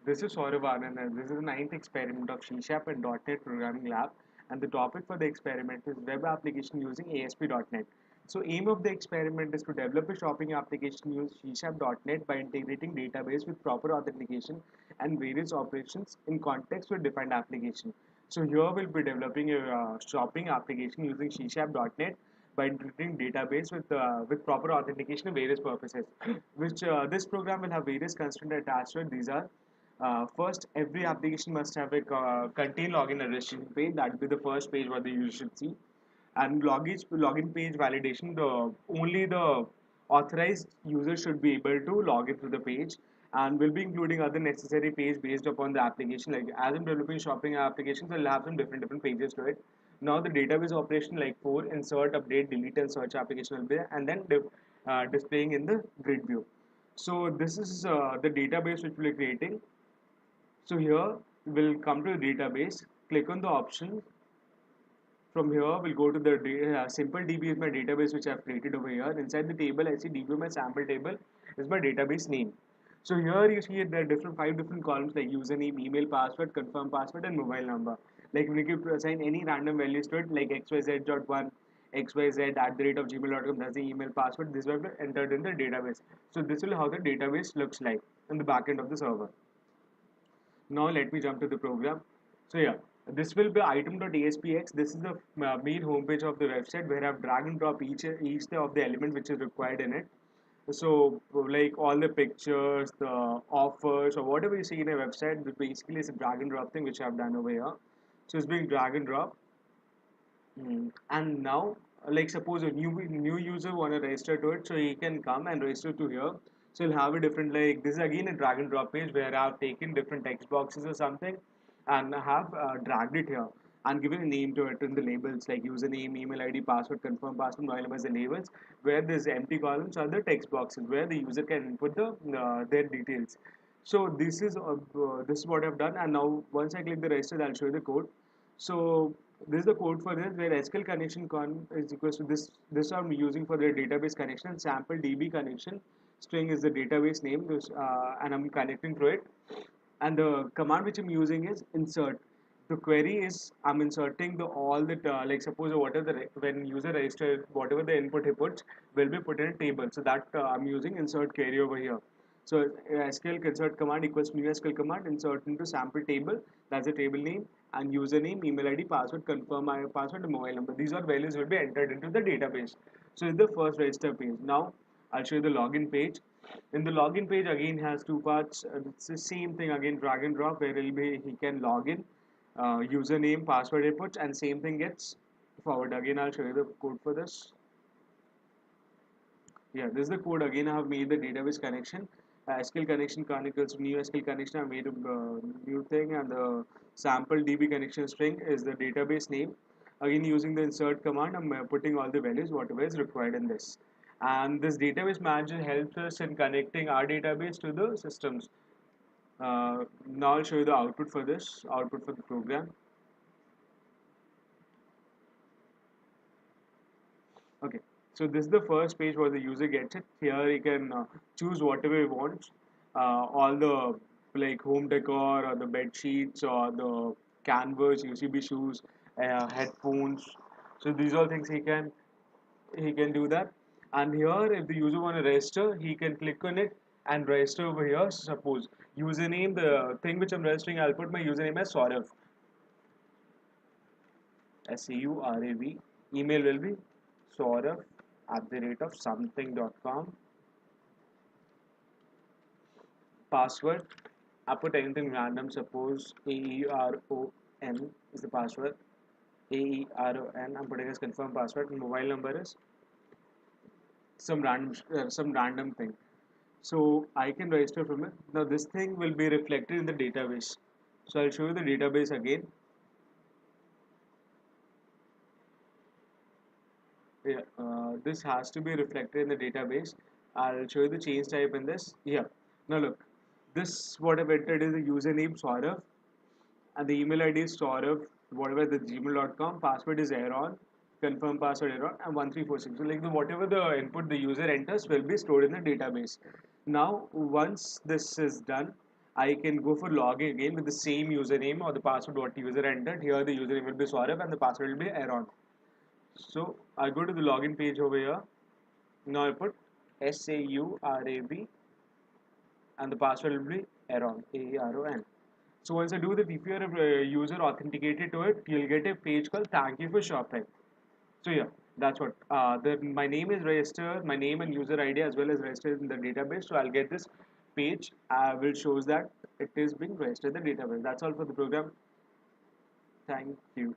This is Saurav Anand and this is the ninth experiment of C# and .NET Programming Lab, and the topic for the experiment is web application using ASP.NET. So aim of the experiment is to develop a shopping application using C#.NET by integrating database with proper authentication and various operations in context with defined application. So here we'll be developing a shopping application using C#.NET by integrating database with proper authentication and various purposes. Which this program will have various constraints attached to it. These are first, every application must have a contain login and registration page. That will be the first page what the user should see. And login page validation, the only the authorized user should be able to log in to the page. And we'll be including other necessary page based upon the application. Like as I'm developing shopping applications, I'll have some different pages to it. Now the database operation like for insert, update, delete, and search application will be there, and then displaying in the grid view. So this is the database which we're creating. So here we'll come to the database, click on the option. From here we'll go to the simple DB is my database which I've created over here. Inside the table I see DB my sample table is my database name. So here you see there are five different columns like username, email, password, confirm password, and mobile number. Like we can assign any random values to it like xyz.1 xyz at the rate of gmail.com. That's the email password. This will be entered in the database. So this will how the database looks like in the backend of the server. Now let me jump to the program. So yeah, this will be item.aspx. This is the main homepage of the website where I've drag and drop each of the element which is required in it. So like all the pictures, the offers, or whatever you see in a website, basically is a drag and drop thing which I've done over here. So it's being drag and drop. And now, like suppose a new user want to register to it, so he can come and register to here. So he'll have a different like this is again a drag and drop page where I've taken different text boxes or something, and I have dragged it here and given a name to it in the labels like username, email ID, password, confirm password, mobile number as the labels. Where there's empty columns are the text boxes where the user can input their details. So this is what I've done, and now once I click the register, I'll show you the code. So this is the code for this where SQL connection con is equals to this I'm using for the database connection. Sample DB connection string is the database name, and I'm connecting to it. And the command which I'm using is insert. The query is I'm inserting the all the like suppose whatever when user register whatever the input he puts will be put in a table. So that I'm using insert query over here. So SQL insert command equals new SQL command insert into sample table. That's the table name and username, email ID, password, confirm my password, and mobile number. These are values will be entered into the database. So it's the first register page. Now I'll show you the login page. In the login page again has two parts. It's the same thing again drag and drop where he can log in, username, password inputs, and same thing gets forward. Again I'll show you the code for this. Yeah, this is the code. Again, I have made the database connection. SQL connection equals new SQL connection. I made a new thing, and the sample DB connection string is the database name. Again, using the insert command, I'm putting all the values whatever is required in this. And this database manager helps us in connecting our database to the systems. Now I'll show you the output for this, output for the program. Okay, so this is the first page where the user gets it. Here he can choose whatever he wants. All the like home decor or the bed sheets or the canvas, UCB shoes, headphones. So these are things he can do that. And here, if the user want to register, he can click on it and register over here. Suppose username, the thing which I'm registering, I'll put my username as Saurav, SAURAV. Email will be Saurav at the rate of something.com. Password, I put anything random, suppose AERON is the password. AERON, I'm putting as confirm password. And mobile number is some random thing. So I can register from it. Now this thing will be reflected in the database. So I'll show you the database again. Yeah, this has to be reflected in the database. I'll show you the change type in this. Yeah. Now look, this what I've entered is the username Saurav and the email ID is Saurav, whatever the gmail.com, password is Aaron, confirm password Aaron, and 1346. So like whatever the input the user enters will be stored in the database. Now once this is done, I can go for login again with the same username or the password what user entered. Here the username will be Saurabh and the password will be Aaron. So I go to the login page over here. Now I put SAURAB and the password will be Aaron, AARON. So once I do that, if you are a user authenticated to it, you'll get a page called "Thank you for shopping." So yeah, that's what. My name is registered, my name and user ID as well as registered in the database. So I'll get this page. Will shows that it is being registered in the database. That's all for the program. Thank you.